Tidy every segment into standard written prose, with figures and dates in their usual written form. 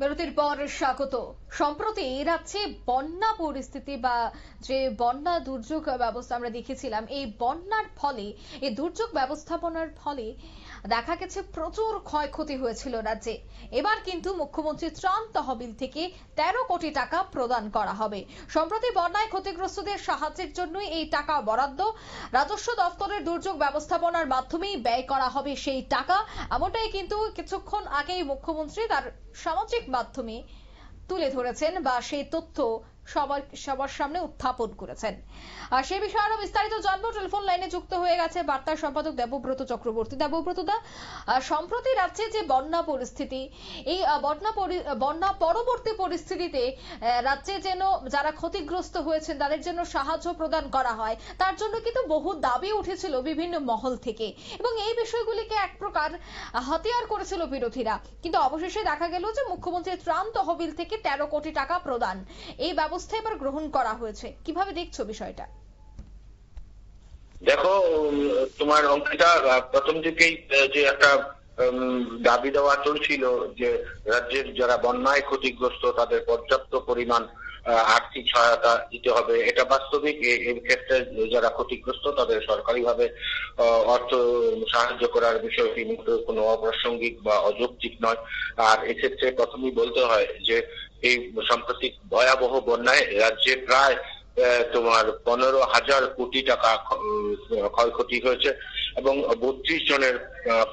বিরতির পর স্বাগত। সম্প্রতি রাজ্যে বন্যা পরিস্থিতি বা যে বন্যা দুর্যোগ ব্যবস্থা আমরা দেখেছিলাম, এই বন্যার ফলে, এই দুর্যোগ ব্যবস্থাপনার ফলে দেখা গেছে প্রচুর ক্ষয়ক্ষতি হয়েছিল রাজ্যে। এবার কিন্তু মুখ্যমন্ত্রী ত্রাণ তহবিল থেকে 13 কোটি টাকা প্রদান করা হবে। সম্প্রতি বন্যায় ক্ষতিগ্রস্তদের সাহায্যের জন্য এই টাকা বরাদ্দ রাজস্ব দপ্তরের দুর্যোগ ব্যবস্থাপনার মাধ্যমেই ব্যয় করা হবে সেই টাকা। এমনটাই কিন্তু কিছুক্ষণ আগেই মুখ্যমন্ত্রী তার সামাজিক মাধ্যমে তুলে ধরেছেন বা সেই তথ্য সবার সামনে উত্থাপন করেছেন। আর সেই বিষয়ে আরো বিস্তারিত জানবো। টেলিফোন লাইনে যুক্ত হয়ে গেছে বার্তার সম্পাদক দেবব্রত চক্রবর্তী। দেবব্রত দা, সম্প্রতি রাজ্যে যে বন্যা পরিস্থিতি, এই বন্যা পরবর্তী পরিস্থিতিতে রাজ্যে যেন যারা ক্ষতিগ্রস্ত হয়েছেন তাদের জন্য সাহায্য প্রদান করা হয়, তার জন্য কিন্তু বহু দাবি উঠেছিল বিভিন্ন মহল থেকে, এবং এই বিষয়গুলিকে এক প্রকার হাতিয়ার করেছিল বিরোধীরা। কিন্তু অবশেষে দেখা গেল যে মুখ্যমন্ত্রীর ত্রাণ তহবিল থেকে 13 কোটি টাকা প্রদান, এই ব্যবস্থা এবার গ্রহণ করা হয়েছে। কিভাবে দেখছো বিষয়টা? দেখো, তোমার অঙ্কিতা, প্রথম থেকেই যে একটা দাবি দেওয়া চলছিল যে রাজ্যের যারা বন্যায় ক্ষতিগ্রস্ত তাদের পর্যাপ্ত পরিমাণ আর্থিক সহায়তা দিতে হবে। এটা বাস্তবিক। এর ক্ষেত্রে যারা ক্ষতিগ্রস্ত তাদের সরকারিভাবে অর্থ সাহায্য করার বিষয়টি কিন্তু কোনো অপ্রাসঙ্গিক বা অযৌক্তিক নয়। আর এক্ষেত্রে প্রথমেই বলতে হয় যে এই সাম্প্রতিক ভয়াবহ বন্যায় রাজ্যে প্রায় তোমার 15,000 কোটি টাকা ক্ষয়ক্ষতি হয়েছে এবং 32 জনের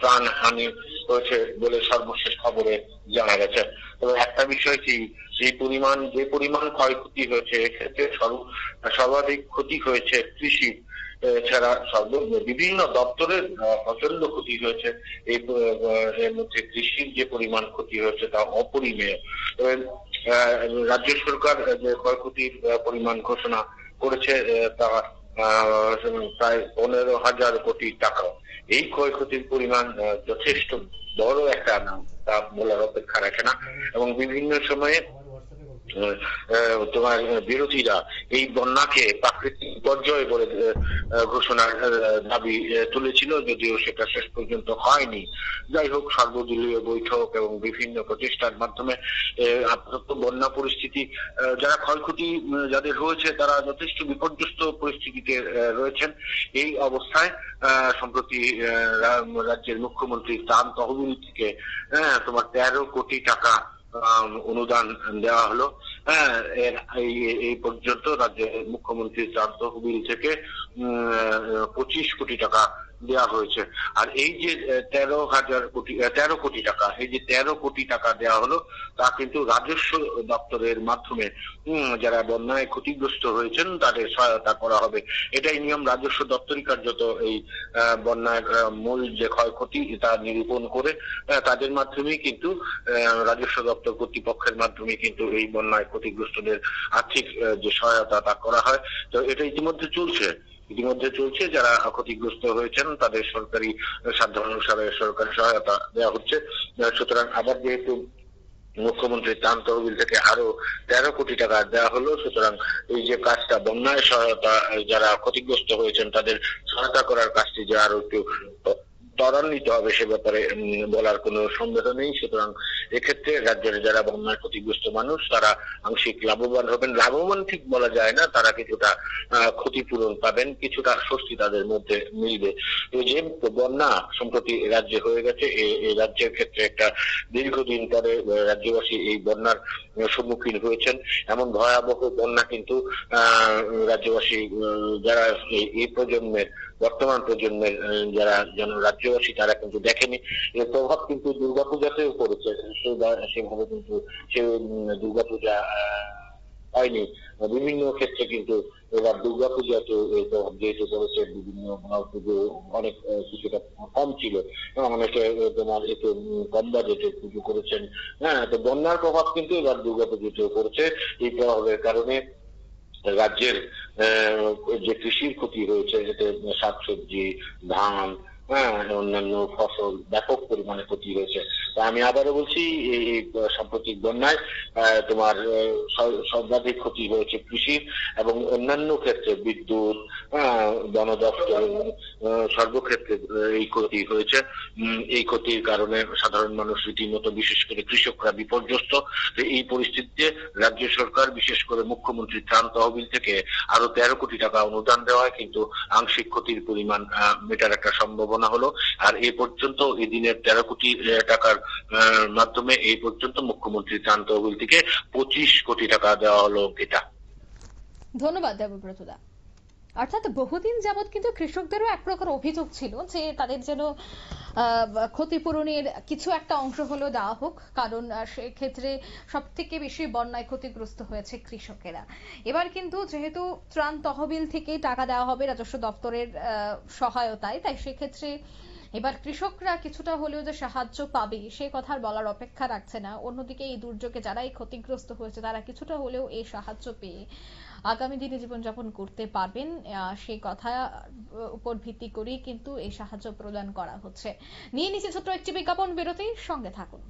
প্রাণহানি হয়েছে বলে সর্বশেষ খবরে জানা গেছে। তবে একটা বিষয় কি, যে পরিমাণ ক্ষয়ক্ষতি হয়েছে, এক্ষেত্রে সর্বাধিক ক্ষতি হয়েছে কৃষি ছাড়া বিভিন্ন দপ্তরের প্রচন্ড ক্ষতি হয়েছে। এর মধ্যে কৃষির যে পরিমাণ ক্ষতি হয়েছে তা অপরিমেয়। রাজ্য সরকার যে ক্ষয়ক্ষতির পরিমাণ ঘোষণা করেছে তা প্রায় 15,000 কোটি টাকা। এই ক্ষয়ক্ষতির পরিমাণ যথেষ্ট বড় একটা অ্যামাউন্ট, তা বলার অপেক্ষা রাখে না। এবং বিভিন্ন সময়ে তোমার বিরোধীরা এই বন্যাকে প্রাকৃতিক বিপর্যয় বলে ঘোষণার দাবি তুলেছিল, যদিও সেটা শেষ পর্যন্ত হয়নি। যাই হোক, সর্বদলীয় বৈঠক এবং বিভিন্ন প্রচেষ্টার মাধ্যমে আপাতত বন্যা পরিস্থিতি, যারা ক্ষয়ক্ষতি যাদের হয়েছে তারা যথেষ্ট বিপর্যস্ত পরিস্থিতিতে রয়েছেন। এই অবস্থায় সম্প্রতি রাজ্যের মুখ্যমন্ত্রী ত্রাণ তহবিল থেকে তোমার 13 কোটি টাকা অনুদান দেওয়া হলো। এই পর্যন্ত রাজ্যের মুখ্যমন্ত্রীর ত্রাণ তহবিল থেকে 25 কোটি টাকা দেওয়া হয়েছে। আর এই যে 13 কোটি টাকা, এই যে 13 কোটি টাকা দেওয়া হলো তা কিন্তু রাজস্ব দপ্তরের মাধ্যমে যারা বন্যায় ক্ষতিগ্রস্ত হয়েছেন তাদের সহায়তা করা হবে। এটাই নিয়ম। রাজস্ব দপ্তরই কার্যত এই বন্যার মূল যে ক্ষয়ক্ষতি তা নিরূপণ করে তাদের মাধ্যমেই কিন্তু রাজস্ব দপ্তর কর্তৃপক্ষের মাধ্যমে কিন্তু এই বন্যায় ক্ষতিগ্রস্তদের আর্থিক যে সহায়তা তা করা হয়। তো এটা ইতিমধ্যে চলছে। যারা ক্ষতিগ্রস্ত হয়েছেন তাদের সরকারি সাধ্য অনুসারে সরকারি সহায়তা দেওয়া হচ্ছে। সুতরাং আবার যেহেতু মুখ্যমন্ত্রীর ত্রাণ তহবিল থেকে আরো 13 কোটি টাকা দেওয়া হলো, সুতরাং এই যে কাজটা বন্যায় সহায়তা, যারা ক্ষতিগ্রস্ত হয়েছেন তাদের সহায়তা করার কাজটি যে আরো একটু ত্বরান্বিত হবে সে ব্যাপারে বলার কোনো সন্দেহ নেই। সুতরাং এক্ষেত্রে রাজ্যের যারা বন্যায় ক্ষতিগ্রস্ত মানুষ তারা আংশিক লাভবান হবেন। লাভবান ঠিক বলা যায় না, তারা কিছুটা ক্ষতিপূরণ পাবেন, কিছুটা স্বস্তি তাদের মধ্যে মিলবে। এই যে বন্যা সম্প্রতি রাজ্যে হয়ে গেছে, এই রাজ্যের ক্ষেত্রে একটা দীর্ঘদিন পরে রাজ্যবাসী এই বন্যার সম্মুখীন হয়েছেন। এমন ভয়াবহ বন্যা কিন্তু রাজ্যবাসী যারা এই প্রজন্মের, বর্তমান প্রজন্মের যারা রাজ্যবাসী তারা কিন্তু দেখেনি। এর প্রভাব কিন্তু দুর্গাপূজাতেও পড়েছে। সেভাবে কিন্তু সে দুর্গাপূজা হয়নি। বিভিন্ন ক্ষেত্রে কিন্তু এবার দুর্গাপূজাতে এর প্রভাব যেহেতু পড়েছে, বিভিন্ন পুজো অনেক কিছুটা কম ছিল, অনেকে তোমার একটু কম বাজেটে পুজো করেছেন। তো বন্যার প্রভাব কিন্তু এবার দুর্গাপুজোতেও পড়েছে। এই প্রভাবের কারণে রাজ্যের যে কৃষির ক্ষতি হয়েছে, এতে শাকসবজি, ধান, হ্যাঁ, অন্যান্য ফসল ব্যাপক পরিমাণে ক্ষতি হয়েছে। তা আমি আবারও বলছি, এই সাম্প্রতিক বন্যায় তোমার সর্বাধিক ক্ষতি হয়েছে কৃষি এবং অন্যান্য ক্ষেত্রে বিদ্যুৎ, বন দপ্তর, সর্বক্ষেত্রে এই ক্ষতি হয়েছে। এই ক্ষতির কারণে সাধারণ মানুষ রীতিমতো, বিশেষ করে কৃষকরা বিপর্যস্ত। তো এই পরিস্থিতিতে রাজ্য সরকার, বিশেষ করে মুখ্যমন্ত্রী ত্রাণ তহবিল থেকে আরো 13 কোটি টাকা অনুদান দেওয়ায় কিন্তু আংশিক ক্ষতির পরিমাণ মেটার একটা সম্ভাবনা হলো। আর এই পর্যন্ত এই দিনের 13 কোটি টাকার মাধ্যমে এই পর্যন্ত মুখ্যমন্ত্রী ত্রাণ তহবিল থেকে 25 কোটি টাকা দেওয়া হলো এটা। ধন্যবাদ দেবব্রত দা। অর্থাৎ বহুদিন যাবৎ কিন্তু কৃষকদেরও এক প্রকার অভিযোগ ছিল যে তাদের যেন ক্ষতিপূরণের কিছু একটা অংশ হলেও দেওয়া হোক, কারণ সেক্ষেত্রে সব থেকে বেশি বন্যায় ক্ষতিগ্রস্ত হয়েছে কৃষকেরা। এবার কিন্তু যেহেতু ত্রাণ তহবিল থেকে টাকা দেওয়া হবে রাজস্ব দপ্তরের সহায়তায়, তাই সেক্ষেত্রে এবার কৃষকরা কিছুটা হলেও যে সাহায্য পাবে সে কথার বলার অপেক্ষা রাখছে না। অন্যদিকে এই দুর্যোগে যারাই ক্ষতিগ্রস্ত হয়েছে তারা কিছুটা হলেও এই সাহায্য পেয়ে আগামী দিনে জীবনযাপন করতে পারবেন, সেই কথা উপর ভিত্তি করেই কিন্তু এই সাহায্য প্রদান করা হচ্ছে। নিয়ে নিচ্ছে ছোট্ট একটি বিজ্ঞাপন বিরতি, সঙ্গে থাকুন।